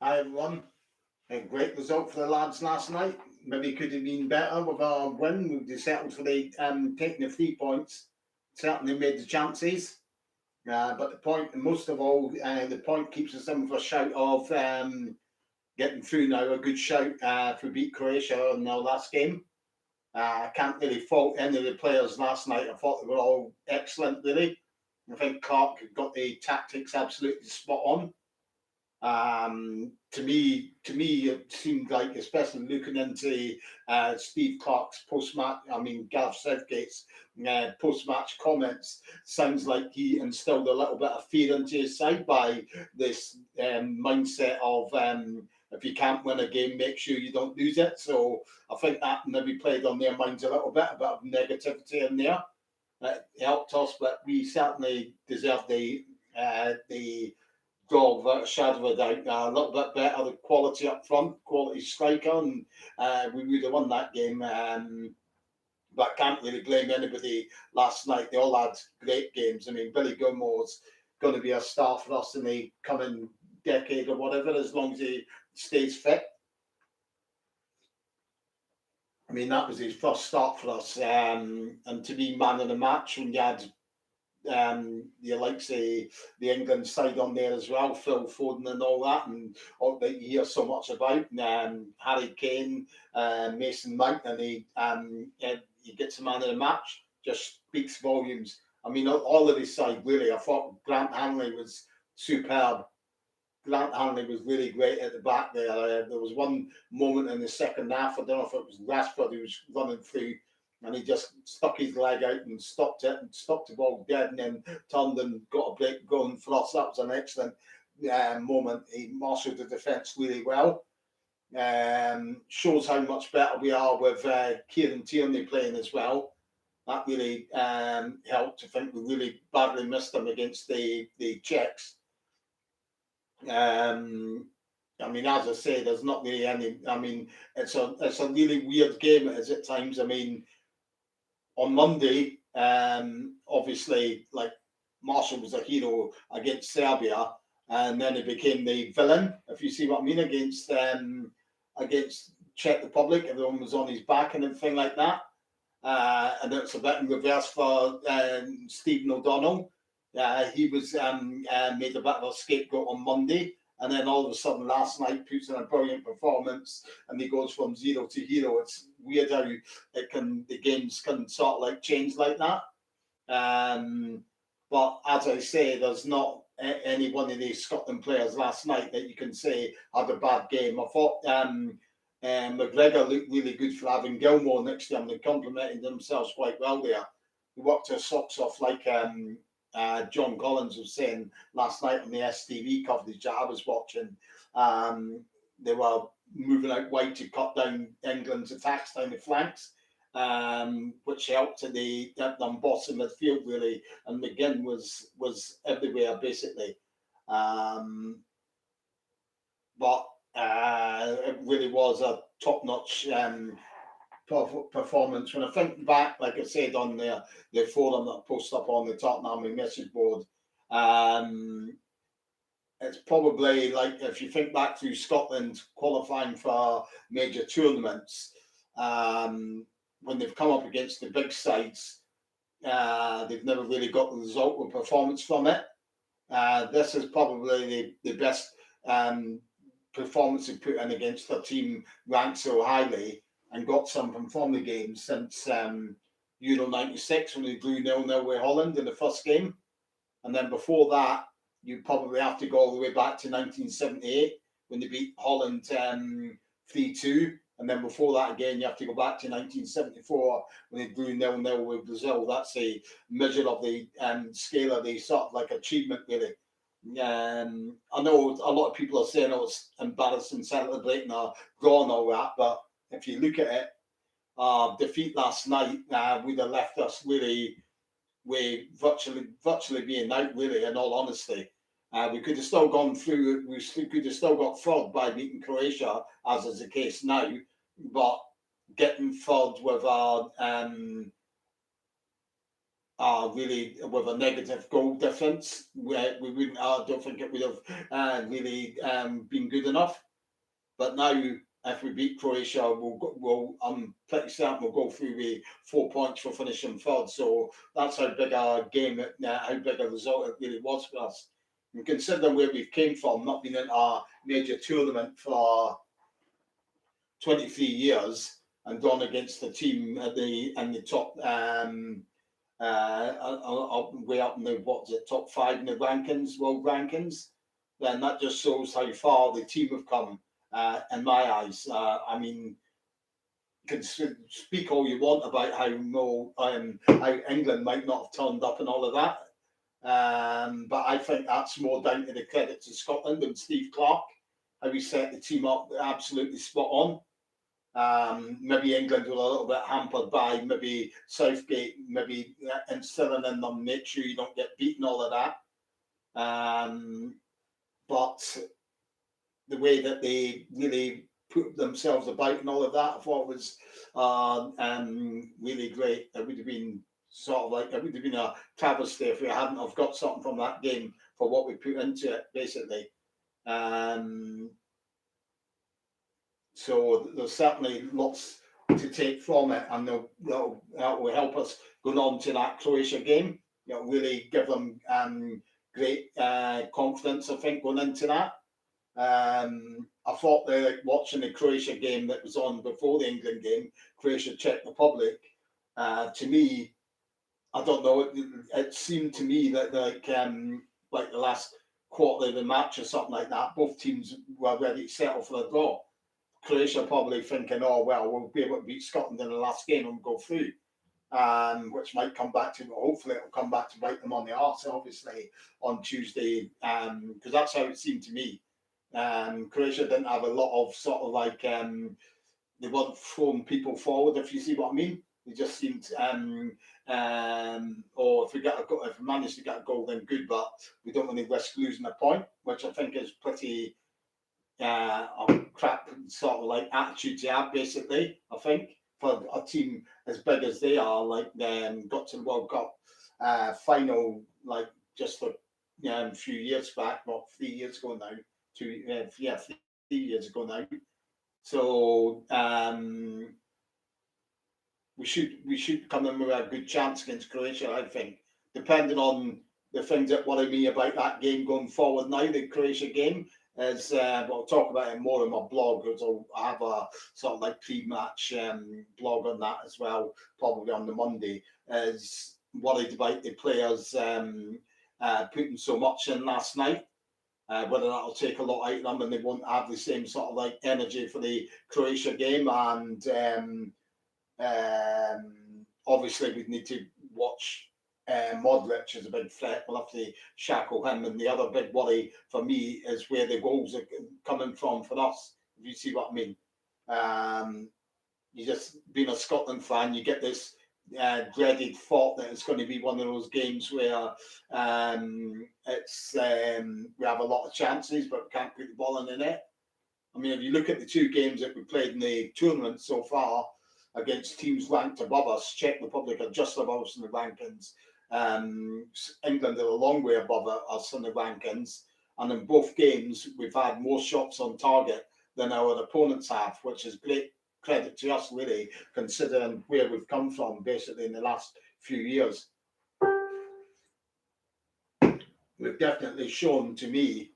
Hi everyone. A great result for the lads last night. Maybe could have been better with our win. We settled for the taking the 3 points. Certainly made the chances. But the point, and most of all, the point keeps us in for a shout of getting through now. A good shout for beat Croatia in our last game. I can't really fault any of the players last night. I thought they were all excellent, really. I think Clark got the tactics absolutely spot on. To me, it seemed like, especially looking into Steve Clark's post-match, Gareth Southgate's post-match comments, sounds like he instilled a little bit of fear into his side by this mindset of if you can't win a game, make sure you don't lose it. So I think that maybe played on their minds a little bit, a bit of negativity in there. It helped us, but we certainly deserved the draw without a shadow of a doubt. A little bit better, the quality up front, quality striker, and we would have won that game. But can't really blame anybody last night. They all had great games. I mean, Billy Gilmore's going to be a star for us in the coming decade or whatever, as long as he stays fit. I mean, that was his first start for us. And to be man of the match when you had the likes of the England side on there as well, Phil Foden and all that, and all that you hear so much about. Harry Kane, Mason Mount, and he gets a man of the match, just speaks volumes. I mean, all of his side, really. I thought Grant Hanley was superb. Grant Hanley was really great at the back there. There was one moment in the second half, I don't know if it was Rashford who was running through, and he just stuck his leg out and stopped it and stopped the ball dead, and then turned and got a break going for us. That was an excellent moment. He marshalled the defence really well. Shows how much better we are with Kieran Tierney playing as well. That really helped. I think we really badly missed him against the Czechs. I mean, as I say, there's not really any. I mean, it's a really weird game at times. I mean, on Monday, obviously, like Marshall was a hero against Serbia, and then he became the villain. If you see what I mean, against Czech Republic, everyone was on his back and everything like that. And it's a bit in reverse for Stephen O'Donnell. He was made a bit of a scapegoat on Monday, and then all of a sudden last night puts in a brilliant performance, and he goes from zero to hero. It's weird how the games can sort of like change like that. But as I say, there's not any one of these Scotland players last night that you can say had a bad game. I thought McGregor looked really good for having Gilmore next to him. They complimented themselves quite well there. He worked his socks off like John Collins was saying last night on the STV coverage that I was watching. They were moving out wide to cut down England's attacks down the flanks, which helped to them boss in midfield really. And McGinn was everywhere basically. But it really was a top-notch performance. When I think back, like I said on the forum that I posted up on the Tottenham message board, it's probably like if you think back through Scotland qualifying for major tournaments, when they've come up against the big sides, they've never really got the result or performance from it. This is probably the best performance they put in against a team ranked so highly and got some from the games since Euro 96 when they drew 0-0 with Holland in the first game. And then before that, you probably have to go all the way back to 1978 when they beat Holland 3-2. And then before that again, you have to go back to 1974 when they drew 0-0 with Brazil. That's a measure of the scale of the sort of like achievement, really. I know a lot of people are saying it's embarrassing celebrating a draw and all that, but if you look at it, defeat last night would have left us really virtually being out, really, in all honesty. We could have still gone through, we could have still got third by beating Croatia, as is the case now, but getting third with our really with a negative goal difference, we wouldn't. I don't think it would have really been good enough. But now, if we beat Croatia, I'm pretty certain we'll go through with 4 points for finishing third. So that's how big a game, how big a result it really was for us. And considering where we've came from, not being in a major tournament for 23 years and gone against the team at the top, way up in the top 5 in the rankings, world rankings, then that just shows how far the team have come. In my eyes, I mean, you can speak all you want about how England might not have turned up and all of that, but I think that's more down to the credit to Scotland and Steve Clarke, how he set the team up absolutely spot on. Maybe England were a little bit hampered by maybe Southgate, maybe instilling in them, make sure you don't get beaten, all of that. But the way that they really put themselves about and all of that, I thought was really great. It would have been it would have been a travesty if we hadn't have got something from that game for what we put into it, basically. So there's certainly lots to take from it, and that will help us going on to that Croatia game. It'll really give them great confidence, I think, going into that. I thought watching the Croatia game that was on before the England game, Croatia Czech Republic, to me, I don't know, it seemed to me that like the last quarter of the match or something like that, both teams were ready to settle for a draw. Croatia probably thinking, oh, well, we'll be able to beat Scotland in the last game and go through, which might come back to, hopefully it'll come back to bite them on the arse, obviously, on Tuesday, because that's how it seemed to me. Croatia didn't have a lot of sort of like, they weren't throwing people forward, if you see what I mean. They just seemed, or if we manage to get a goal, then good, but we don't want to risk losing a point, which I think is pretty a crap sort of like attitude to have, basically. I think for a team as big as they are, like got to the World Cup final, like just a few years back, not 3 years ago now, 3 years ago now. So we should come in with a good chance against Croatia, I think, depending on the things that worry me about that game going forward now, the Croatia game. As I'll talk about it more in my blog, because I have a sort of like pre-match blog on that as well, probably on the Monday. Is worried about the players putting so much in last night, whether that'll take a lot out of them and they won't have the same sort of like energy for the Croatia game. And obviously we need to watch Modric is a big threat. We'll have to shackle him. And the other big worry for me is where the goals are coming from for us, if you see what I mean. You just, being a Scotland fan, you get this dreaded thought that it's going to be one of those games where we have a lot of chances, but we can't put the ball in the net. I mean, if you look at the two games that we played in the tournament so far against teams ranked above us, Czech Republic are just above us in the rankings. England are a long way above us in the rankings, and in both games we've had more shots on target than our opponents have, which is great credit to us, really, considering where we've come from basically in the last few years. We've definitely shown, to me,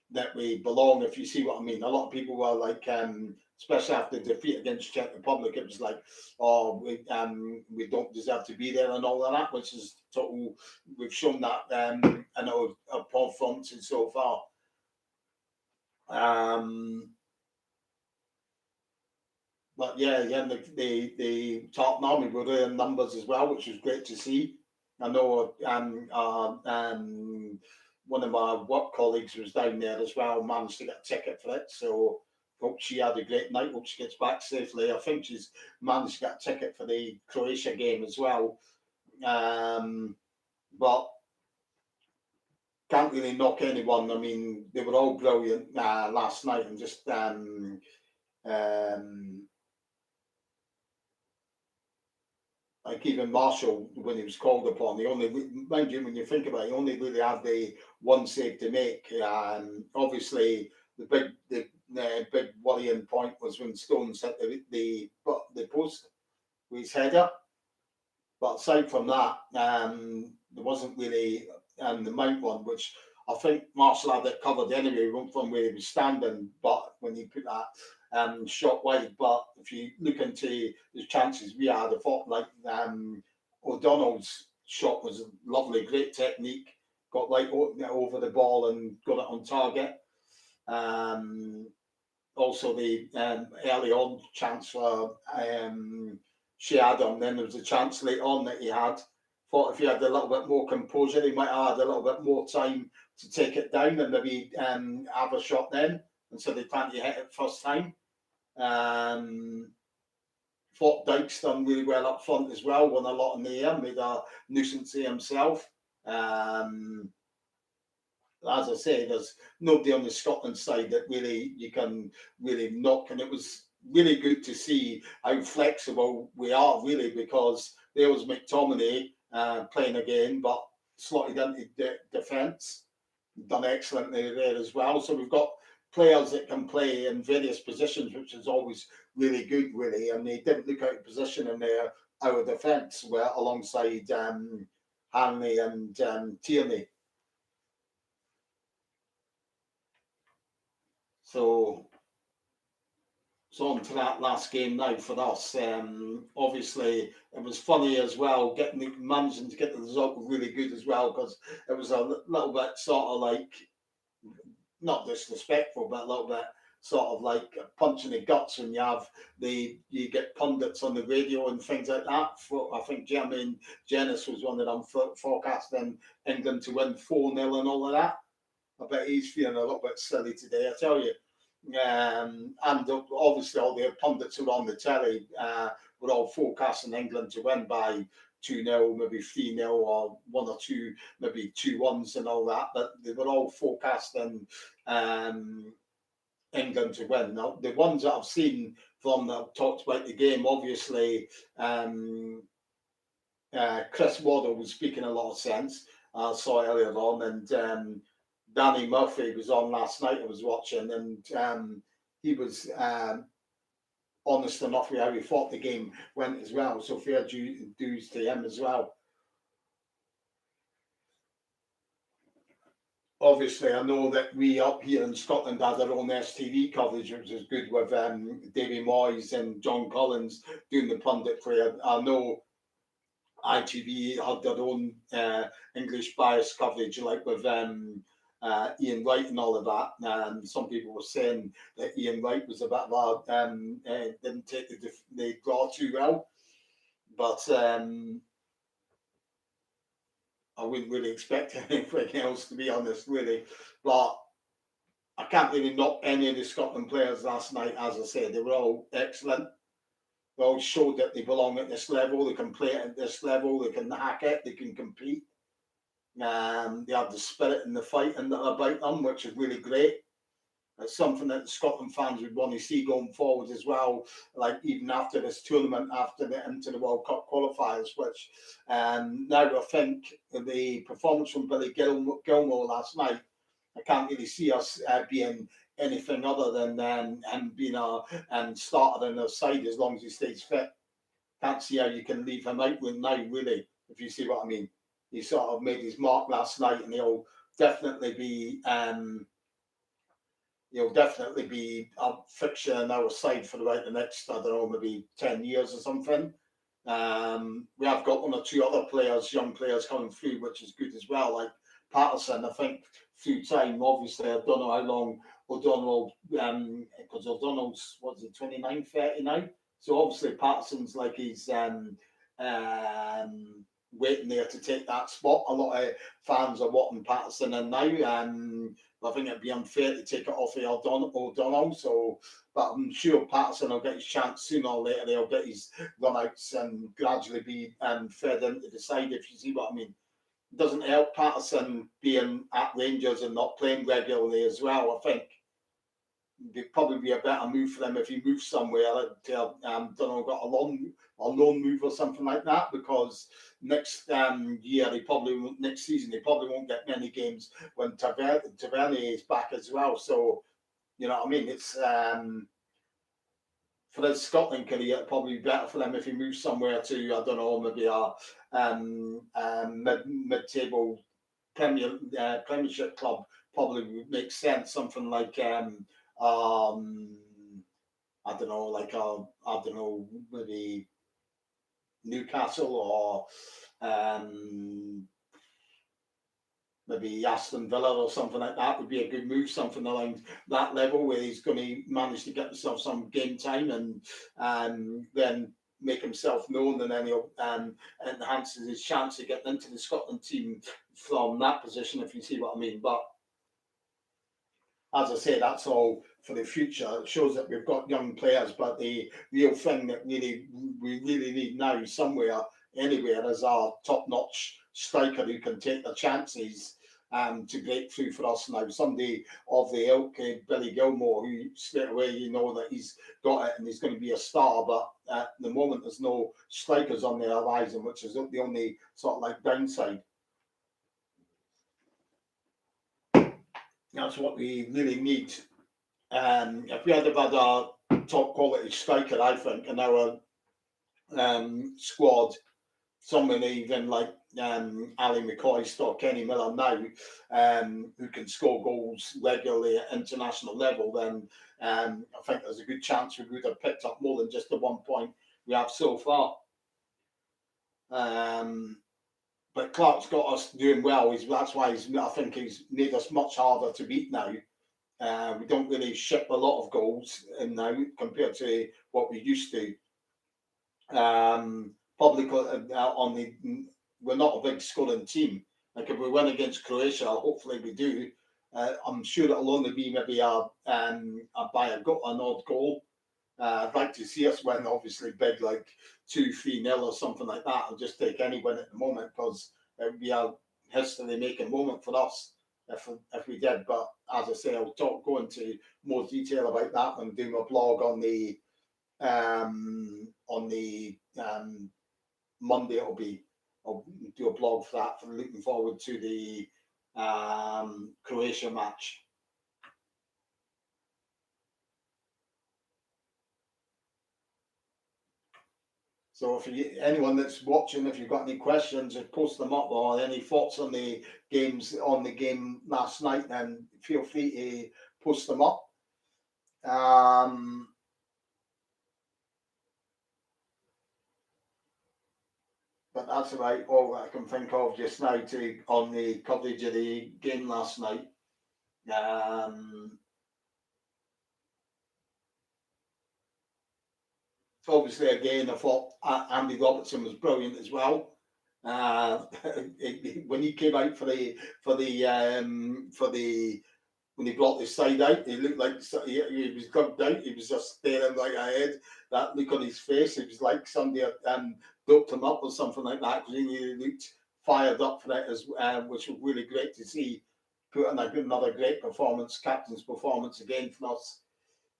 that we belong, if you see what I mean. A lot of people were like, especially after the defeat against Czech Republic, it was like, oh, we don't deserve to be there and all of that, which is total. We've shown that in our performances so far. But yeah, the Tartan Army were there in numbers as well, which was great to see. I know one of my work colleagues was down there as well, managed to get a ticket for it. So hope she had a great night. Hope she gets back safely. I think she's managed to get a ticket for the Croatia game as well. But can't really knock anyone. I mean, they were all brilliant last night, and just like even Marshall, when he was called upon, he only, mind you, when you think about it, he only really had the one save to make. Obviously, the big worrying point was when Stones hit the post with his header. But aside from that, there wasn't really the Mount one, which I think Marshall had it covered anyway, from where he was standing. But when he put that shot wide, but if you look into the chances we had, I thought like O'Donnell's shot was lovely, great technique, got like over the ball and got it on target. Also the early on chance for Sheadon, then there was a chance later on that he had. Thought if he had a little bit more composure, he might have had a little bit more time to take it down and maybe have a shot then instead of trying to hit it first time. Thought Dyke's done really well up front as well, won a lot in the air, made a nuisance of himself. As I say, there's nobody on the Scotland side that really you can really knock, and it was really good to see how flexible we are, really, because there was McTominay playing again, but slotted into defence, done excellently there as well. So we've got players that can play in various positions, which is always really good, really, and they didn't look out of position in their our defence, alongside Hanley and Tierney. So on to that last game now for us. Obviously, it was funny as well, managing to get the result really good as well, because it was a little bit sort of like, not disrespectful, but a little bit sort of like a punch in the guts when you get pundits on the radio and things like that. I think Jermaine Jenis was one of them forecasting England to win 4-0 and all of that. I bet he's feeling a little bit silly today, I tell you. And obviously all the pundits who were on the telly were all forecasting England to win by 2-0, maybe 3-0, or 1 or 2, maybe 2-1s and all that. But they were all forecasting England to win. Now, the ones that I've seen from that talked about the game, obviously, Chris Waddle was speaking a lot of sense. I saw earlier on, and Danny Murphy was on last night. I was watching, and he was honest enough with how he thought the game went as well. So fair dues to him as well. Obviously, I know that we up here in Scotland had our own STV coverage, which was good with Davy Moyes and John Collins doing the punditry. I know ITV had their own English bias coverage, like with Ian Wright and all of that. And some people were saying that Ian Wright was a bit of a didn't take the draw too well, but I wouldn't really expect anything else, to be honest, really. But I can't really knock any of the Scotland players last night. As I said, they were all excellent. They all showed that they belong at this level. They can play at this level. They can hack it. They can compete. They have the spirit and the fight about them, which is really great. It's something that Scotland fans would want to see going forward as well, like even after this tournament, into the World Cup qualifiers, which now I think the performance from Billy Gilmore last night, I can't really see us being anything other than him being a starter in the side as long as he stays fit. Can't see how you can leave him out with now, really, if you see what I mean. He sort of made his mark last night, and he'll definitely be a fixture in our side for about the next, I don't know, maybe 10 years or something. We have got 1 or 2 other players, young players coming through, which is good as well, like Patterson. I think through time, obviously, I don't know how long O'Donnell, because O'Donnell's, 29, 30 now? So obviously Patterson's like he's waiting there to take that spot. A lot of fans are wanting Patterson in now. I think it'd be unfair to take it off of O'Donnell. So, but I'm sure Patterson will get his chance sooner or later. He'll get his run-outs and gradually be fed into the side, if you see what I mean. It doesn't help Patterson being at Rangers and not playing regularly as well, I think. it'd probably be a better move for them if he moves somewhere to don't know, got a loan move or something like that, because next year next season they probably won't get many games when Tavernier is back as well. So you know what I mean. It's for his Scotland career, it'd probably be better for them if he moves somewhere to, I don't know, maybe a mid-table Premiership club. Probably would make sense. Something like I don't know, maybe Newcastle or maybe Aston Villa or something like that would be a good move. Something along that level where he's going to manage to get himself some game time and then make himself known, and then he'll enhances his chance of getting into the Scotland team from that position, if you see what I mean. But as I say, that's all for the future. It shows that we've got young players, but the real thing that we really need now, somewhere, anywhere, is our top-notch striker who can take the chances to break through for us now. Somebody of the ilk, Billy Gilmore, who straight away you know that he's got it and he's going to be a star, but at the moment there's no strikers on the horizon, which is the only sort of like downside. That's what we really need. If we had had a top quality striker, I think, in our squad, someone even like Ali McCoist or Kenny Miller now, who can score goals regularly at international level, then I think there's a good chance we would have picked up more than just the 1 point we have so far. But Clark's got us doing well. That's why I think he's made us much harder to beat now. We don't really ship a lot of goals in now compared to what we used to. Probably we're not a big scoring team. Like if we win against Croatia, hopefully we do. I'm sure it'll only be maybe by an odd goal. I'd like to see us win, obviously big, like 2-3-0 or something like that. I'll just take any win at the moment, because it would be a history-making moment for us if we did. But as I say, I'll go into more detail about that when I do my blog on the Monday. I'll do a blog for that. Looking forward to the Croatia match. So if anyone that's watching, if you've got any questions, or post them up, or any thoughts on the game last night, then feel free to post them up. But that's about all that I can think of just now on the coverage of the game last night. Obviously, again, I thought Andy Robertson was brilliant as well. When he came out when he brought his side out, he looked like he was gugged out. He was just staring like ahead. That look on his face, it was like somebody had doped him up or something like that, because he looked fired up for it, which was really great to see. Put in another great performance, captain's performance again for us.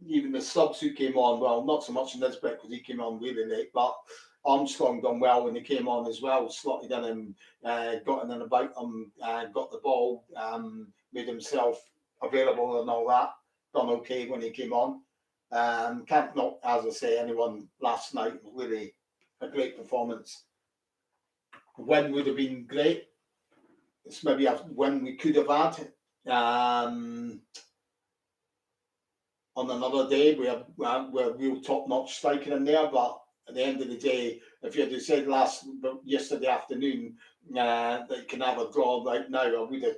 Even the subs who came on, well, not so much in this bit because he came on really late, but Armstrong done well when he came on as well. Slotted in and got in and about him, got the ball, made himself available and all that. Done okay when he came on. Can't knock, as I say, anyone last night. Really a great performance. Win would have been great. It's maybe a win we could have had. On another day, we're real top-notch striker in there, but at the end of the day, if you had said yesterday afternoon that you can have a draw right now, I would have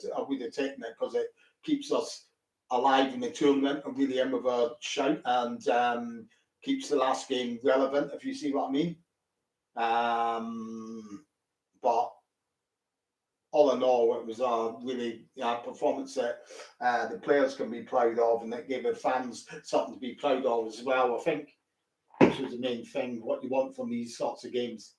taken it, because it keeps us alive in the tournament and really in with a shout, and keeps the last game relevant, if you see what I mean. But all in all, it was a really performance that the players can be proud of, and that gave the fans something to be proud of as well. I think this was the main thing, what you want from these sorts of games.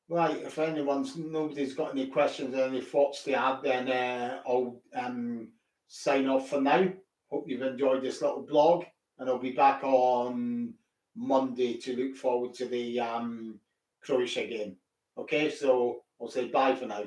Right, if nobody's got any questions or any thoughts to add, then I'll sign off for now. Hope you've enjoyed this little blog, and I'll be back on Monday to look forward to the Croatia game. Okay, so I'll say bye for now.